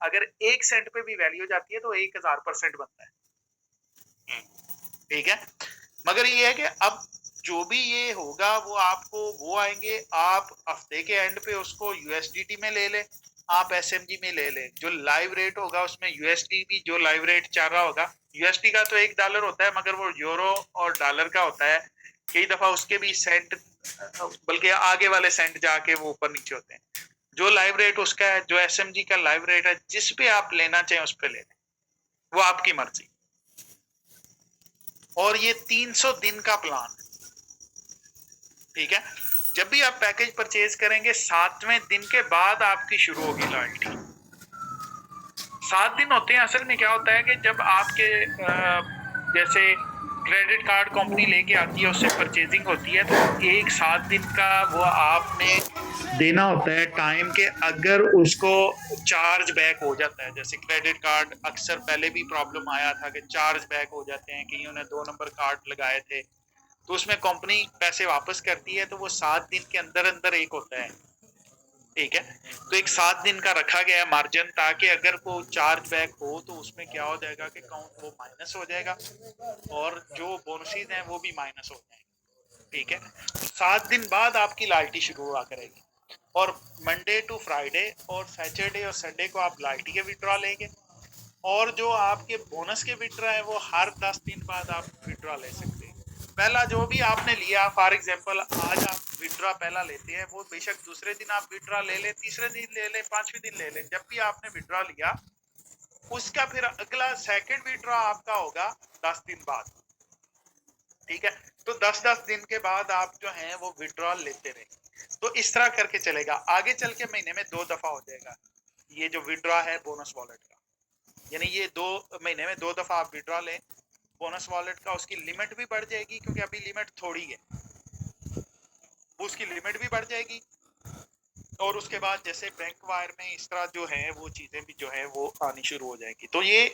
अगर 1 सेंट पे भी वैल्यू हो जाती है तो 1000% बनता है। ठीक है? मगर ये है कि अब जो भी ये होगा वो आपको वो आएँगे, आप हफ्ते के एंड पे उसको यूएसडीटी में ले लें, आप एसएमजी में ले लें। जो लाइव रेट होगा उसमें यूएसडी भी जो लाइव रेट चल रहा होगा, यूएसडी का तो $1 होता है मगर वो यूरो और डॉलर का होता है। कई दफ़ा उसके भी सेंट बल्कि आगे वाले सेंट जाके वो ऊपर-नीचे होते हैं। जो लाइव रेट उसका है, जो एसएमजी का लाइव रेट है, जिस पे आप लेना चाहें उस पे ले लें, वो आपकी मर्ज़ी। और ये 300 दिन का प्लान है, ठीक है? जब भी आप पैकेज परचेज़ करेंगे 7वें दिन के बाद आपकी शुरू होगी लॉयल्टी। 7 दिन होते हैं, असल में क्या होता है कि जब आपके जैसे क्रेडिट कार्ड कंपनी लेके आती है, उससे परचेज़िंग होती है, तो एक 7 दिन का वो आपने देना होता है टाइम के अगर उसको चार्ज बैक हो जाता है। जैसे क्रेडिट कार्ड अक्सर पहले भी प्रॉब्लम आया था कि चार्ज बैक हो जाते हैं, कईयों ने 2 नंबर कार्ड लगाए थे, तो उसमें कंपनी पैसे वापस करती है, तो वो 7 दिन के अंदर-अंदर एक होता है, ठीक है? तो एक 7 दिन का रखा गया है मार्जिन ताकि अगर वो चार्ज बैक हो तो उसमें क्या हो जाएगा कि अकाउंट वो माइनस हो जाएगा और जो बोनसेस हैं वो भी माइनस हो जाएंगे, ठीक है? 7 दिन बाद आपकी लॉयल्टी शुरू हुआ करेगी और मंडे टू फ्राइडे और सैटरडे और संडे को आप लॉयल्टी के विथड्रॉ लेंगे और जो आपके बोनस के विथड्रॉ है वो हर 10 दिन बाद आप विथड्रॉ ले सकते हैं। पहला जो भी आपने लिया फॉर एग्जांपल आज आप विथड्रॉ पहला लेते हैं, वो बेशक दूसरे दिन आप विथड्रॉ ले लें, तीसरे दिन ले लें, 5वें दिन ले लें, जब भी आपने विथड्रॉ लिया उसका फिर अगला सेकंड विथड्रॉ आपका होगा 10 दिन बाद, ठीक है? तो 10-10 दिन के बाद आप जो हैं वो विथड्रॉल लेते रहेंगे। तो इस तरह करके चलेगा। आगे चल के महीने में 2 दफ़ा हो जाएगा। ये जो विथड्रॉ है बोनस वॉलेट का। यानी ये 2 महीने में 2 दफ़ा आप विथड्रॉ लें, बोनस वॉलेट का उसकी लिमिट भी बढ़ जाएगी क्योंकि अभी लिमिट थोड़ी है। उसकी लिमिट भी बढ़ जाएगी और उसके बाद जैसे बैंक वायर में इस तरह जो है वो चीज़ें भी जो है वो आनी शुरू हो जाएगी। तो ये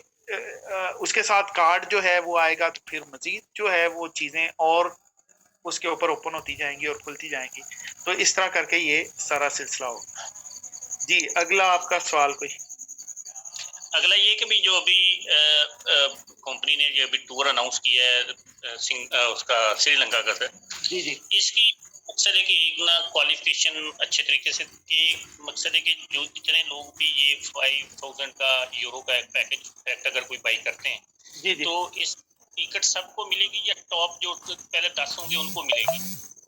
उसके साथ कार्ड जो है वो आएगा तो फिर मज़ीद जो है वो चीज़ें और उसके ऊपर ओपन होती जाएँगी और खुलती जाएँगी। तो इस तरह करके ये सारा सिलसिला होगा। जी, अगला आपका सवाल कोई? अगला ये कि भी जो अभी कंपनी ने जो अभी टूर अनाउंस किया है उसका श्रीलंका का सर, जी, जी। इसकी मकसद है कि एक ना क्वालिफिकेशन अच्छे तरीके से कि मकसद है कि जो जितने लोग भी ये 5000 का यूरो का एक पैकेज पैक्ट अगर कोई बाई करते हैं, जी, जी। तो इस टिकट सबको मिलेगी या टॉप जो पहले 10 होंगे उनको मिलेगी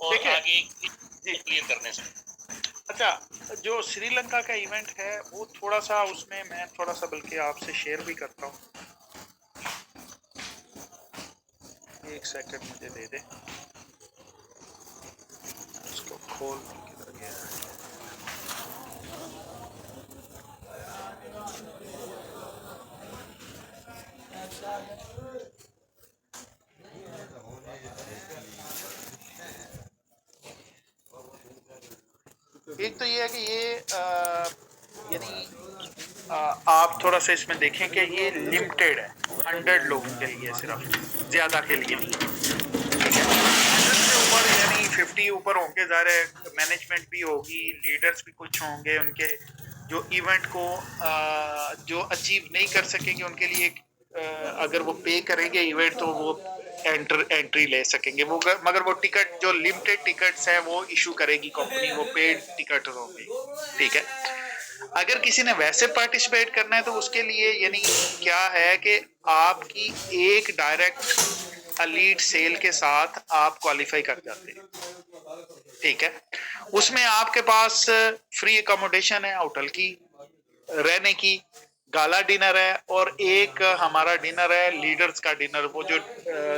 और देखिए आगे जी, क्लियर करने से? अच्छा जो श्रीलंका का इवेंट है वो थोड़ा-सा उसमें मैं थोड़ा-सा बल्कि आपसे शेयर भी करता हूँ। 1 सेकंड मुझे दे दें। इसको खोल किधर गया है? एक तो ये है कि ये यानी आप थोड़ा-सा इसमें देखें कि ये लिमिटेड है, 100 लोगों के लिए सिर्फ़, ज़्यादा के लिए नहीं है, ठीक है? 100 से ऊपर यानी 50 ऊपर होंगे, ज़ाहिर है मैनेजमेंट भी होगी, लीडर्स भी कुछ होंगे, उनके जो इवेंट को जो अचीव नहीं कर सकेंगे उनके लिए अगर वो पे करेंगे इवेंट तो वो एंट्री ले सकेंगे। वो मगर वो टिकट जो लिमिटेड टिकट्स हैं वो इश्यू करेगी कंपनी, वो पेड टिकट होंगे, ठीक है? अगर किसी ने वैसे पार्टिसिपेट करना है तो उसके लिए यानी क्या है कि आपकी एक डायरेक्ट लीड सेल के साथ आप क्वालिफाई कर जाते हैं, ठीक है? उसमें आपके पास फ्री अकोमोडेशन है होटल की, रहने की, गाला डिनर है और एक हमारा डिनर है लीडर्स का डिनर, वो जो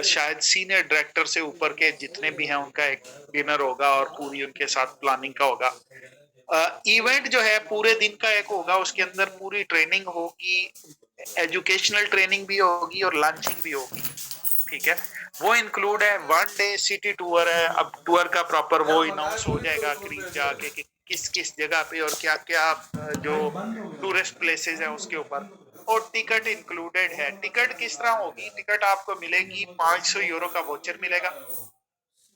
शायद सीनियर डायरेक्टर से ऊपर के जितने भी हैं उनका एक डिनर होगा और पूरी उनके साथ प्लानिंग का होगा। इवेंट जो है पूरे दिन का एक होगा, उसके अंदर पूरी ट्रेनिंग होगी, एजुकेशनल ट्रेनिंग भी होगी और लंचिंग भी होगी, ठीक है? वो इंक्लूड है, 1 डे सिटी टूर है। अब टूर का प्रॉपर वो अनाउंस हो जाएगा करीब जाके कि किस-किस जगह पे और क्या-क्या जो टूरिस्ट प्लेसेस हैं उसके ऊपर और टिकट इंक्लूडेड है। टिकट किस तरह होगी? टिकट आपको मिलेगी €500 का वाउचर मिलेगा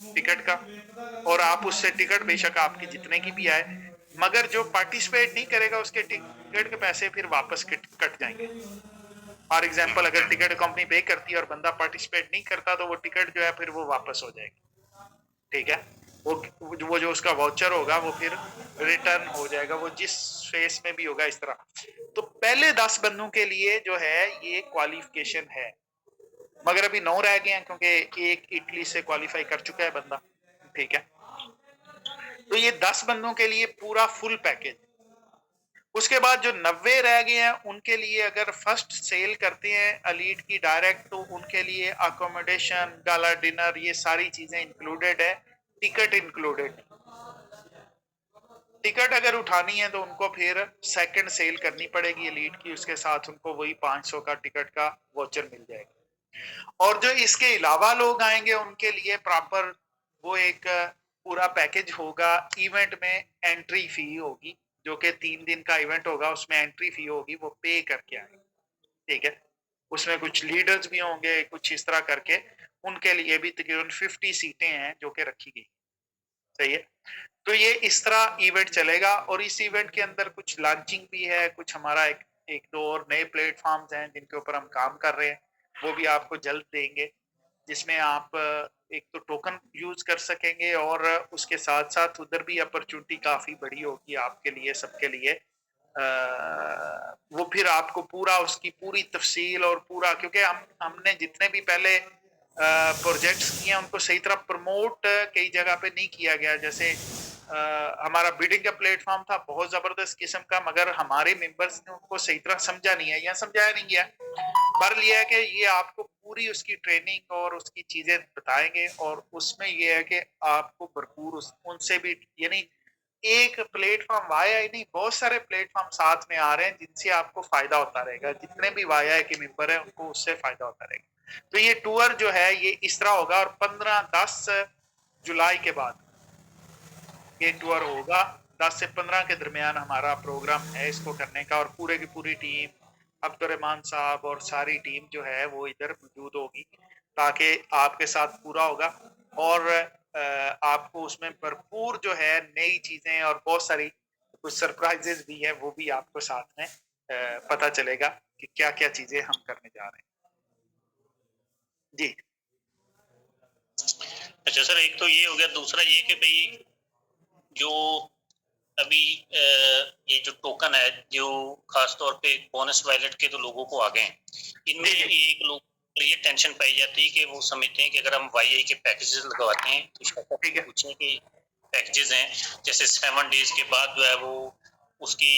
टिकट का और आप उससे टिकट बेशक आपकी जितने की भी आए मगर जो पार्टिसिपेट नहीं करेगा उसके टिकट के पैसे फिर वापस कट जाएंगे। फॉर एग्जाम्पल अगर टिकट कंपनी पे करती है और बंदा पार्टिसिपेट नहीं करता तो वो टिकट जो है फिर वो वापस हो जाएगी। ठीक है, वो जो उसका वाउचर होगा वो फिर रिटर्न हो जाएगा, वो जिस फेस में भी होगा इस तरह। तो पहले 10 बंदों के लिए जो है ये क्वालिफिकेशन है, मगर अभी 9 रह गए हैं क्योंकि एक इटली से क्वालिफाई कर चुका है बंदा। ठीक है, तो ये 10 बंदों के लिए पूरा फुल पैकेज। उसके बाद जो 90 रह गए हैं उनके लिए अगर फर्स्ट सेल करते हैं एलीट की डायरेक्ट तो उनके लिए अकोमोडेशन, गाला डिनर, ये सारी चीजें इंक्लूडेड है, टिकट इंक्लूडेड। टिकट अगर उठानी है तो उनको फिर सेकंड सेल करनी पड़ेगी एलीट की, उसके साथ उनको वही 500 का टिकट का वाउचर मिल जाएगा। और जो इसके अलावा लोग आएंगे उनके लिए प्रॉपर वो एक पूरा पैकेज होगा। इवेंट में एंट्री फी होगी, जो कि 3 दिन का इवेंट होगा, उसमें एंट्री फी होगी, वो पे करके आएंगे। ठीक है, उसमें कुछ लीडर्स भी होंगे, कुछ इस तरह करके उनके लिए भी तकरीबन 50 सीटें हैं जो कि रखी गई। सही है, तो ये इस तरह इवेंट चलेगा। और इस इवेंट के अंदर कुछ लॉन्चिंग भी है, कुछ हमारा एक दो और नए प्लेटफॉर्म्स हैं जिनके ऊपर हम काम कर रहे हैं, वो भी आपको जल्द देंगे, जिसमें आप एक तो टोकन यूज कर सकेंगे और उसके साथ साथ उधर भी अपॉर्चुनिटी काफी बड़ी होगी आपके लिए, सबके लिए। वो फिर आपको पूरा उसकी पूरी तफसील और पूरा, क्योंकि हमने जितने भी पहले प्रोजेक्ट्स किए उनको सही तरह प्रमोट कई जगह पे नहीं किया गया। जैसे हमारा बिडिंग का प्लेटफॉर्म था बहुत जबरदस्त किस्म का, मगर हमारे मेंबर्स ने उनको सही तरह समझा नहीं है या समझाया नहीं गया। पर लिया है कि ये आपको पूरी उसकी ट्रेनिंग और उसकी चीजें बताएंगे, और उसमें ये है कि आपको भरपूर उनसे भी, यानी एक प्लेटफॉर्म वाया ही नहीं, बहुत सारे प्लेटफॉर्म साथ में आ रहे हैं जिनसे आपको फायदा होता रहेगा। जितने भी वाया के मेंबर हैं उनको उससे फायदा होता रहेगा। तो ये टूर जो है ये इस तरह होगा, और 15-10 जुलाई के बाद ये टूर होगा। 10 से 15 के दरमियान हमारा प्रोग्राम है इसको करने का, और पूरे की पूरी टीम, अब्दुर्रहमान साहब और सारी टीम जो है वो इधर मौजूद होगी, ताकि आपके साथ पूरा होगा। और आपको उसमें भरपूर जो है नई चीजें और बहुत सारी कुछ सरप्राइजेस भी है, वो भी आपको साथ में पता चलेगा कि क्या क्या चीजें हम करने जा रहे हैं। जी अच्छा सर, एक तो ये हो गया, दूसरा ये कि भाई जो अभी ये जो टोकन है जो खास तौर पे बोनस वैलेट के तो लोगों को आ गए हैं, इनमें एक लोग ये टेंशन पाई जाती है कि वो समझते हैं कि अगर हम वाईआई के पैकेजेस लगवाते हैं तो शायद पूछने के पैकेजेस हैं, जैसे 7 डेज के बाद जो है वो उसकी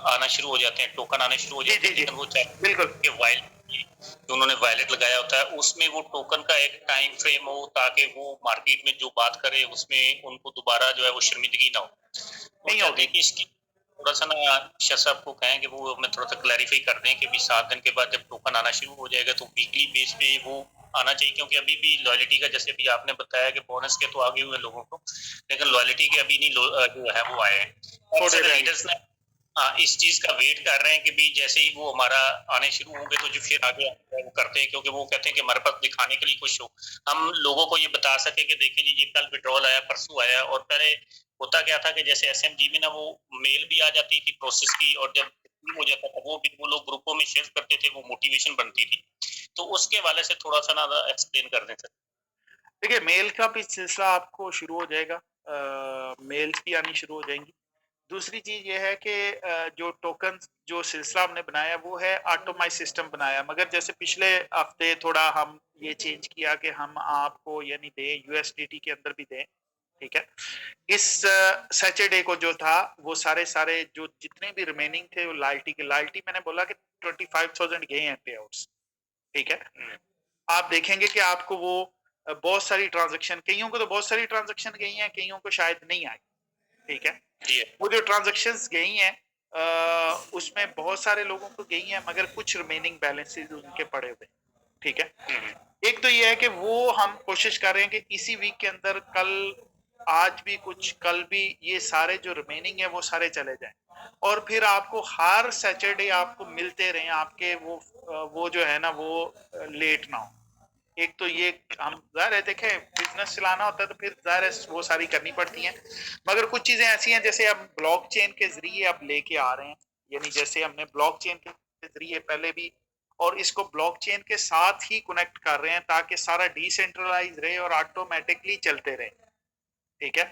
आना शुरू हो जाते हैं, टोकन आने शुरू हो जाते हैं, लेकिन वो चाहते बिल्कुल कि वायलेट जो उन्होंने वायलेट लगाया होता है उसमें वो टोकन का एक टाइम फ्रेम हो, ताकि वो मार्केट में जो बात करे उसमें उनको दोबारा जो है वो शर्मिंदगी ना हो। नहीं होगी। कि इसकी थोड़ा सा ना शाह साहब को कहें कि वो हमें थोड़ा सा क्लैरिफाई कर दें कि भी 7 दिन के बाद जब टोकन आना शुरू हो जाएगा तो वीकली बेस पे वो आना चाहिए, क्योंकि अभी भी लॉयल्टी का, जैसे अभी आपने बताया कि बोनस के तो आगे हुए लोगों को, लेकिन लॉयल्टी के अभी नहीं जो है वो आए हैं। लीडर्स ने इस चीज का वेट कर रहे हैं कि भी जैसे ही वो हमारा आने शुरू होंगे तो जो फिर आगे वो करते हैं, क्योंकि वो कहते हैं कि हमारे पास दिखाने के लिए कुछ हो, हम लोगों को ये बता सके कि देखिए जी ये कल विड्रॉल आया, परसों आया। और पहले होता क्या था कि जैसे एसएमजी में ना वो मेल भी आ जाती थी प्रोसेस की, और जब हो जाता था वो लोग ग्रुपों में शेयर करते थे, वो मोटिवेशन बनती थी। तो उसके वाले से थोड़ा सा ना एक्सप्लेन कर दें सर। देखिए, मेल का भी सिलसिला आपको शुरू हो जाएगा, मेल्स भी आनी शुरू हो जाएंगी। दूसरी चीज ये है कि जो टोकन जो सिलसिला हमने बनाया वो है ऑटोमाइज सिस्टम बनाया, मगर जैसे पिछले हफ्ते थोड़ा हम ये चेंज किया कि हम आपको यानी दें यूएसडीटी के अंदर भी दें। ठीक है, इस सैटरडे को जो था वो सारे सारे जो जितने भी रिमेनिंग थे वो लाइल्टी मैंने बोला कि 25,000 गए हैं पे आउट्स। ठीक है, आप देखेंगे कि आपको वो बहुत सारी ट्रांजैक्शन, कईयों को तो बहुत सारी ट्रांजैक्शन गई हैं, कईयों को शायद नहीं आई। ठीक है, वो जो ट्रांजैक्शंस गई हैं उसमें बहुत सारे लोगों को गई हैं, मगर कुछ रिमेनिंग बैलेंसेस उनके पड़े हुए। ठीक है, एक तो ये है कि वो हम कोशिश कर रहे हैं कि इसी वीक के अंदर, कल आज भी कुछ, कल भी, ये सारे जो रिमेनिंग है वो सारे चले जाएं, और फिर आपको हर सैटरडे आपको मिलते रहे आपके वो जो है ना वो लेट ना हो। एक तो ये हम ज़ाहिर है देखें बिजनेस चलाना होता है तो फिर ज़ाहिर है वो सारी करनी पड़ती हैं, मगर कुछ चीज़ें ऐसी हैं जैसे अब ब्लॉकचेन के ज़रिए अब लेके आ रहे हैं, यानी जैसे हमने ब्लॉकचेन के ज़रिए पहले भी और इसको ब्लॉकचेन के साथ ही कनेक्ट कर रहे हैं ताकि सारा डिसेंट्रलाइज रहे और ऑटोमेटिकली चलते रहे, ठीक है?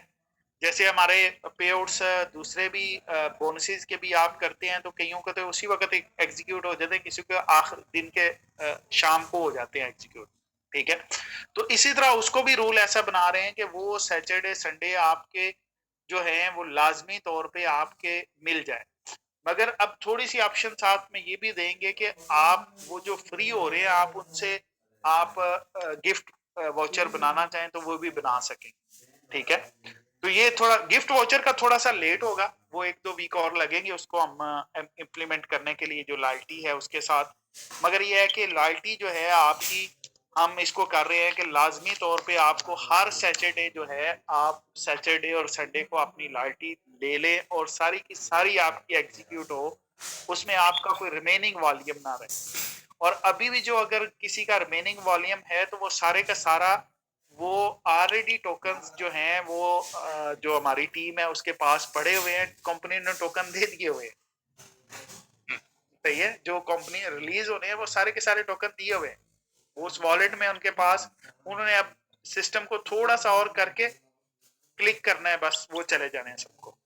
जैसे हमारे पे-आउट्स दूसरे भी बोनसेस के भी आप करते हैं तो कइयों को तो उसी वक़्त एग्ज़ीक्यूट हो जाते हैं, किसी को आखिर दिन के शाम को हो जाते हैं एग्ज़ीक्यूट, ठीक है? तो इसी तरह उसको भी रूल ऐसा बना रहे हैं कि वो सैटरडे, संडे आपके जो हैं वो लाज़मी तौर पे आपके मिल जाए। मगर अब थोड़ी-सी ऑप्शन साथ में ये भी देंगे कि आप वो जो फ्री हो रहे हैं आप उनसे आप गिफ्ट वाउचर बनाना चाहें तो वो भी बना सकें, ठीक है? तो ये थोड़ा गिफ्ट वाउचर का थोड़ा-सा लेट होगा, वो 1-2 वीक और लगेंगे उसको हम इम्प्लीमेंट करने के लिए जो लॉयल्टी है उसके साथ। मगर ये है कि लॉयल्टी जो है आपकी हम इसको कर रहे हैं कि लाज़मी तौर पे आपको हर सैटरडे जो है, आप सैटरडे और संडे को अपनी लॉयल्टी ले लें और सारी की सारी आपकी एग्ज़ीक्यूट हो, उसमें आपका कोई रिमेनिंग वॉल्यूम ना रहे। और अभी भी जो अगर किसी का रिमेनिंग वॉल्यूम है, तो वो सारे का सारा वो ऑलरेडी टोकन्स जो हैं वो जो हमारी टीम है उसके पास पड़े हुए हैं, कंपनी ने टोकन दे दिए हुए हैं। सही है, जो कंपनी रिलीज होने हैं वो सारे के सारे टोकन दिए हुए हैं, उस वॉलेट में उनके पास, उन्होंने अब सिस्टम को थोड़ा सा और करके क्लिक करना है, बस वो चले जाने हैं सबको।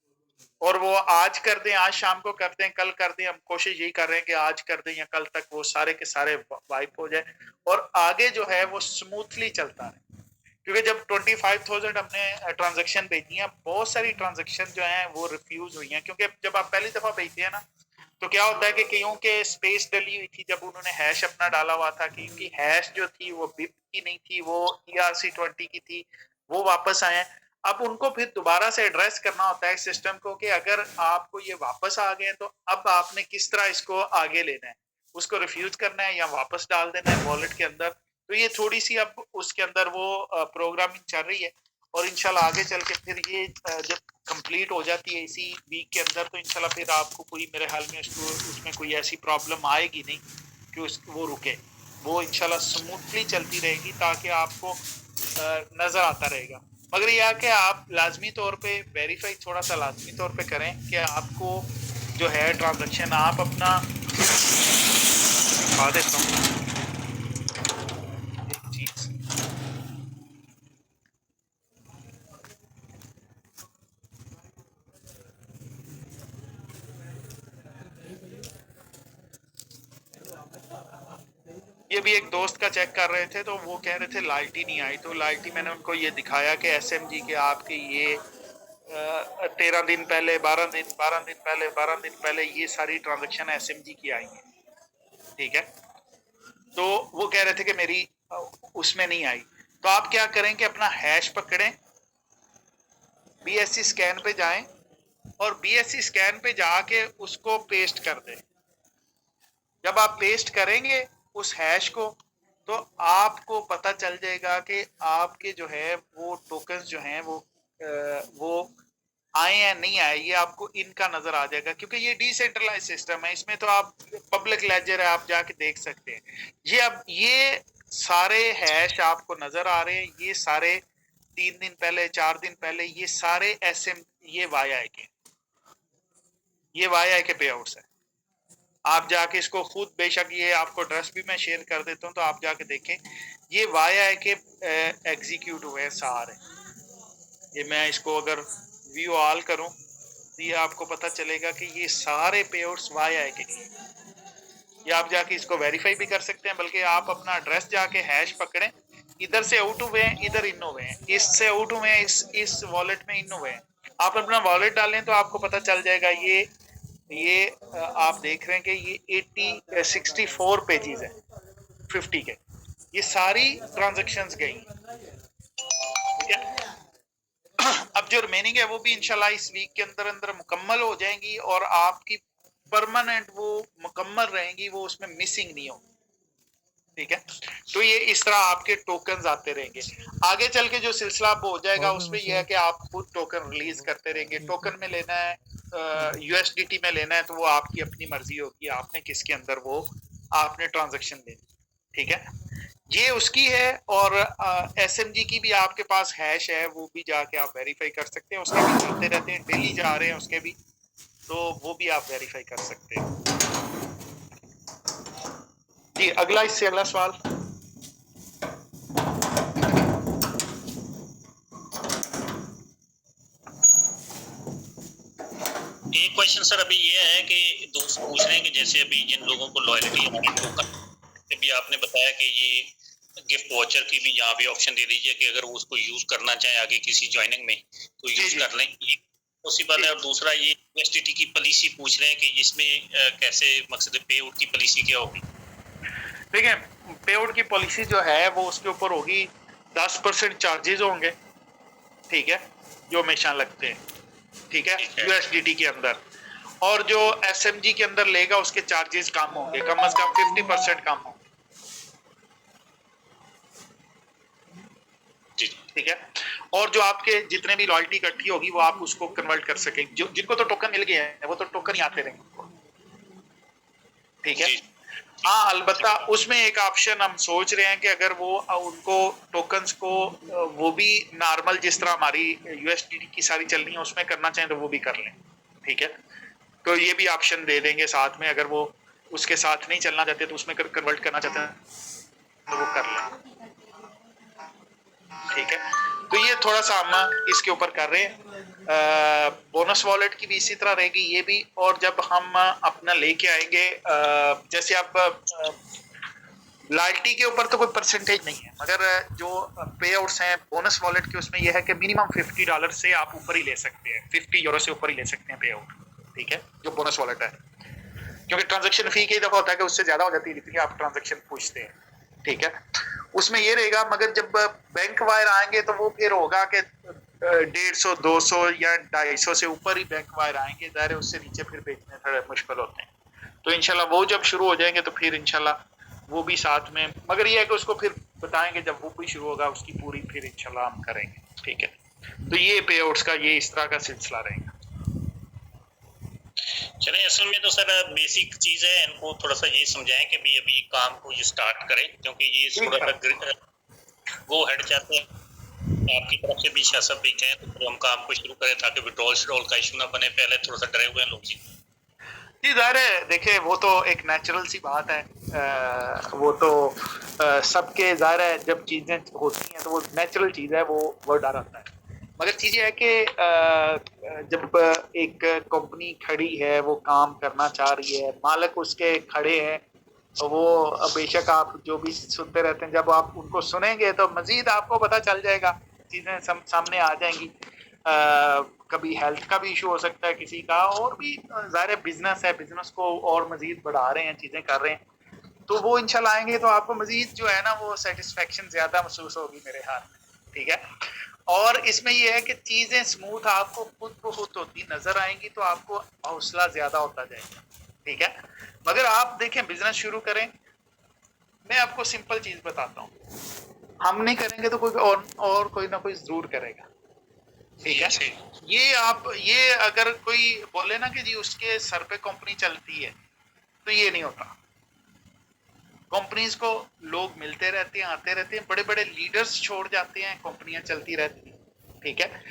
और वो आज कर दें, आज शाम को कर दें, कल कर दें, हम कोशिश यही कर रहे हैं कि आज कर दें या कल तक वो सारे के सारे वाइप हो जाए और आगे जो है वो स्मूथली चलता है। क्योंकि जब 25,000 हमने ट्रांजैक्शन भेजी हैं, बहुत सारी ट्रांजैक्शन जो हैं वो रिफ्यूज हुई हैं, क्योंकि जब आप पहली दफा भेजते हैं ना तो क्या होता है कि कईयों के स्पेस डली हुई थी जब उन्होंने हैश अपना डाला हुआ था, क्योंकि हैश जो थी वो बिप की नहीं थी, वो ERC20 की थी, वो वापस आए हैं। अब उनको फिर दोबारा से एड्रेस करना होता है सिस्टम को कि अगर आपको ये वापस आ गए तो अब आपने किस तरह इसको आगे लेना है, उसको रिफ्यूज करना है या वापस डाल देना है वॉलेट के अंदर। तो ये थोड़ी सी अब उसके अंदर वो प्रोग्रामिंग चल रही है और इंशाल्लाह आगे चल के फिर ये जब कंप्लीट हो जाती है इसी वीक के अंदर तो इंशाल्लाह फिर आपको कोई मेरे ख्याल में उसमें कोई ऐसी प्रॉब्लम आएगी नहीं कि वो रुके, वो इंशाल्लाह स्मूथली चलती रहेगी ताकि आपको नज़र आता रहेगा। मगर यह कि आप लाजमी तौर पे वेरीफाई थोड़ा सा लाजमी तौर पे करें कि आपको जो है ट्रांजैक्शन आप अपना दिखा देता हूँ एक चीज़। ये भी एक दोस्त का चेक कर रहे थे तो वो कह रहे थे लॉयल्टी नहीं आई, तो लॉयल्टी मैंने उनको ये दिखाया कि SMG के आपके ये 13 दिन पहले, 12 दिन पहले ये सारी ट्रांजैक्शन SMG की आई हैं, ठीक है? तो वो कह रहे थे कि मेरी उसमें नहीं आई। तो आप क्या करें कि अपना हैश पकड़ें, BSC स्कैन पे जाएं और BSC स्कैन पे जाके उसको पेस्ट कर दें। जब आप पेस्ट करेंगे उस हैश को तो आपको पता चल जाएगा कि आपके जो है वो टोकन्स जो हैं वो आए या नहीं आए, ये आपको इनका नजर आ जाएगा, क्योंकि ये डिसेंट्रलाइज सिस्टम है, इसमें तो आप पब्लिक लेजर है, आप जाके देख सकते हैं। ये अब ये सारे हैश आपको नजर आ रहे हैं, ये सारे 3 दिन पहले, 4 दिन पहले, ये सारे ये YI के पे आउट्स है। आप जाके इसको खुद, बेशक ये आपको एड्रेस भी मैं शेयर कर देता हूँ तो आप जाके देखें, ये YI के एग्जीक्यूट हुए हैं सारे। ये मैं इसको अगर व्यू ऑल करूं तो ये आपको पता चलेगा कि ये सारे पे आउट्स YI के लिए। ये आप जाके इसको वेरीफाई भी कर सकते हैं, बल्कि आप अपना एड्रेस जाके हैश पकड़ें, इधर से आउट हुए हैं, इधर इन हुए हैं, इससे आउट हुए हैं, इस वॉलेट में इन हुए हैं। आप अपना वॉलेट डालें तो आपको पता चल जाएगा। ये आप देख रहे हैं कि ये 64 पेजेस है 50 के, ये सारी ट्रांजैक्शंस गई, ठीक है? अब जो रिमेनिंग है वो भी इंशाल्लाह इस वीक के अंदर अंदर मुकम्मल हो जाएंगी और आपकी परमानेंट वो मुकम्मल रहेंगी, वो उसमें मिसिंग नहीं होगी, ठीक है? तो ये इस तरह आपके टोकन्स आते रहेंगे। आगे चल के जो सिलसिला अब हो जाएगा उसमें यह है कि आप खुद टोकन रिलीज करते रहेंगे। टोकन में लेना है USDT में लेना है तो वो आपकी अपनी मर्जी होगी, आपने किसके अंदर वो आपने ट्रांजैक्शन लेनी, ठीक है? ये उसकी है, और SMG की भी आपके पास हैश है, वो भी जाके आप वेरीफाई कर सकते हैं। उसके भी चलते रहते हैं, डेली जा रहे हैं उसके भी, तो वो भी आप वेरीफाई कर सकते हैं। जी अगला, इससे अगला सवाल। एक क्वेश्चन सर अभी ये है कि दोस्त पूछ रहे हैं कि जैसे अभी जिन लोगों को लॉयल्टी हमारे टोकन, अभी आपने बताया कि ये गिफ्ट वाउचर की भी यहाँ भी ऑप्शन दे दीजिए कि अगर वो उसको यूज करना चाहे आगे किसी ज्वाइनिंग में तो यूज कर लें, पॉसिबल है। और दूसरा ये यूएसडीटी की पॉलिसी पूछ रहे हैं कि इसमें कैसे मकसद पे आउट की पॉलिसी क्या होगी? देखिए, पे आउट की पॉलिसी जो है वो उसके ऊपर होगी 10% चार्जेस होंगे, ठीक है, जो हमेशा लगते हैं, ठीक है, यूएसडीटी के अंदर। और जो एसएमजी के अंदर लेगा उसके चार्जेस कम होंगे, कम से कम 50% कम होंगे, ठीक है। और जो आपके जितने भी लॉयल्टी इकट्ठी होगी वो आप उसको कन्वर्ट कर सकेंगे। जो जिनको तो टोकन मिल गया है वो तो टोकन ही आते रहेंगे, ठीक है। हाँ, अलबत्ता उसमें एक ऑप्शन हम सोच रहे हैं कि अगर वो उनको टोकन्स को वो भी नॉर्मल जिस तरह हमारी यूएसडीटी की सारी चल रही है उसमें करना चाहें तो वो भी कर लें, ठीक है। तो ये भी ऑप्शन दे देंगे साथ में, अगर वो उसके साथ नहीं चलना चाहते तो उसमें कन्वर्ट करना चाहते हैं तो वो कर लें, ठीक है। तो ये थोड़ा सा हम इसके ऊपर कर रहे हैं। बोनस वॉलेट की भी इसी तरह रहेगी ये भी। और जब हम अपना लेके आएंगे, जैसे आप लॉयल्टी के ऊपर तो कोई परसेंटेज नहीं है, मगर जो पे आउट्स हैं बोनस वॉलेट के उसमें यह है कि मिनिमम $50 से आप ऊपर ही ले सकते हैं, €50 से ऊपर ही ले सकते हैं पे आउट, ठीक है, जो बोनस वॉलेट है। क्योंकि ट्रांजैक्शन फी कई दफा होता है कि उससे ज्यादा हो जाती है जितनी आप ट्रांजैक्शन पूछते हैं, ठीक है, उसमें ये रहेगा। मगर जब बैंक वायर आएंगे तो वो फिर होगा कि 150, 200 या 250 से ऊपर ही बैंक वायर आएंगे, दायरे उससे नीचे फिर बेचने थोड़े मुश्किल होते हैं। तो इंशाल्लाह वो जब शुरू हो जाएंगे तो फिर इंशाल्लाह वो भी साथ में, मगर ये है कि उसको फिर बताएंगे जब वो भी शुरू होगा उसकी पूरी फिर इंशाल्लाह हम करेंगे, ठीक है। तो ये पे आउट्स का ये इस तरह का सिलसिला रहेगा। चलें, असल में तो सर बेसिक चीज है, इनको थोड़ा सा ये समझाएं कि भी अभी काम को ये स्टार्ट करें, क्योंकि ये थोड़ा सा गो हेड चाहते हैं आपकी तरफ से भी शाह साहब भी कहें तो हम काम को शुरू करें ताकि विड्रॉल का इशू ना बने। पहले थोड़ा सा डरे हुए हैं लोग जी। जी जाहिर है, देखिए वो तो एक नेचुरल सी बात है, वो तो सबके जाहिर है जब चीजें होती हैं तो वो नेचुरल चीज है, वो डर आता है। मगर चीज ये है कि जब एक कंपनी खड़ी है, वो काम करना चाह रही है, मालिक उसके खड़े हैं, तो वो बेशक आप जो भी सुनते रहते हैं, जब आप उनको सुनेंगे तो मजीद आपको पता चल जाएगा, चीजें सामने आ जाएंगी। कभी हेल्थ का भी इशू हो सकता है किसी का, और भी ज़ाहिर बिजनेस है, बिजनेस को और मजीद बढ़ा रहे हैं, चीजें कर रहे हैं, तो वो इंशाल्लाह आएंगे तो आपको मजीद जो है ना वो सेटिस्फेक्शन ज्यादा महसूस होगी मेरे हाथ में, ठीक है। और इसमें ये है कि चीजें स्मूथ आपको खुद ब खुद होती नजर आएंगी तो आपको हौसला ज्यादा होता जाएगा, ठीक है। मगर आप देखें बिजनेस शुरू करें, मैं आपको सिंपल चीज बताता हूँ, हम नहीं करेंगे तो कोई और कोई ना कोई जरूर करेगा, ठीक है। ये अगर कोई बोले ना कि जी उसके सर पे कंपनी चलती है, तो ये नहीं होता। कंपनीज को लोग मिलते रहते हैं, आते रहते हैं, बड़े बड़े लीडर्स छोड़ जाते हैं, कंपनियां चलती रहती हैं, ठीक है।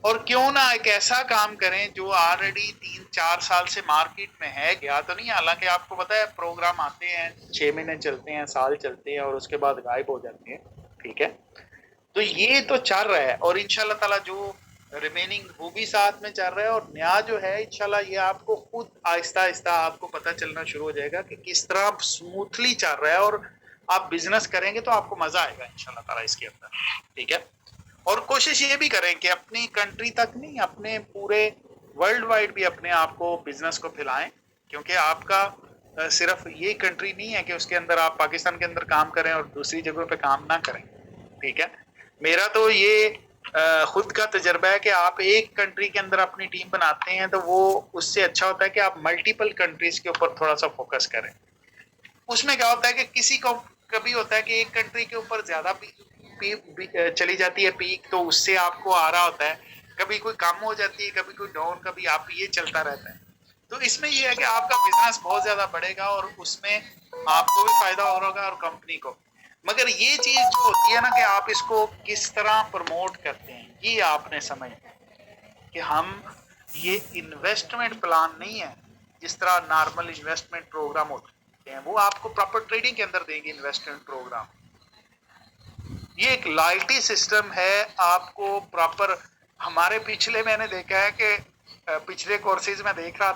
और क्यों ना एक ऐसा काम करें जो ऑलरेडी 3-4 साल से मार्केट में है, गया तो नहीं, हालांकि आपको पता है प्रोग्राम आते हैं 6 महीने चलते हैं, साल चलते हैं और उसके बाद गायब हो जाते हैं, ठीक है। तो ये तो चल रहा है और इंशाल्लाह ताला जो रिमेनिंग वो भी साथ में चल रहा है, और नया जो है इंशाल्लाह ये आपको खुद आहिस्ता आहिस्ता आपको पता चलना शुरू हो जाएगा कि किस तरह स्मूथली चल रहा है, और आप बिजनेस करेंगे तो आपको मजा आएगा इंशाल्लाह ताला इसके अंदर, ठीक है। और कोशिश ये भी करें कि अपनी कंट्री तक नहीं, अपने पूरे वर्ल्ड वाइड भी अपने आप को बिजनेस को फैलाएं, क्योंकि आपका सिर्फ ये कंट्री नहीं है कि उसके अंदर आप पाकिस्तान के अंदर काम करें और दूसरी जगहों पे काम ना करें, ठीक है। मेरा तो ये खुद का तजर्बा है कि आप एक कंट्री के अंदर अपनी टीम बनाते हैं तो वो उससे अच्छा होता है कि आप मल्टीपल कंट्रीज के ऊपर थोड़ा सा फोकस करें। उसमें क्या होता है कि किसी को कभी होता है कि एक कंट्री के ऊपर ज्यादा चली जाती है पीक, तो उससे आपको आ रहा होता है, कभी कोई कम हो जाती है, कभी कोई डाउन, कभी आप ये चलता रहता है। तो इसमें ये है कि आपका बिजनेस बहुत ज्यादा बढ़ेगा और उसमें आपको भी फायदा हो रहा होगा और कंपनी को। मगर ये चीज जो होती है ना कि आप इसको किस तरह प्रमोट करते हैं, ये आपने समझना है कि हम ये इन्वेस्टमेंट प्लान नहीं है जिस तरह नॉर्मल इन्वेस्टमेंट प्रोग्राम होते हैं, वो आपको प्रॉपर ट्रेडिंग के अंदर देंगे इन्वेस्टमेंट प्रोग्राम। ये एक लॉयल्टी सिस्टम है, आपको प्रॉपर। हमारे पिछले मैंने देखा है कि पिछले कोर्सेज में देख रहा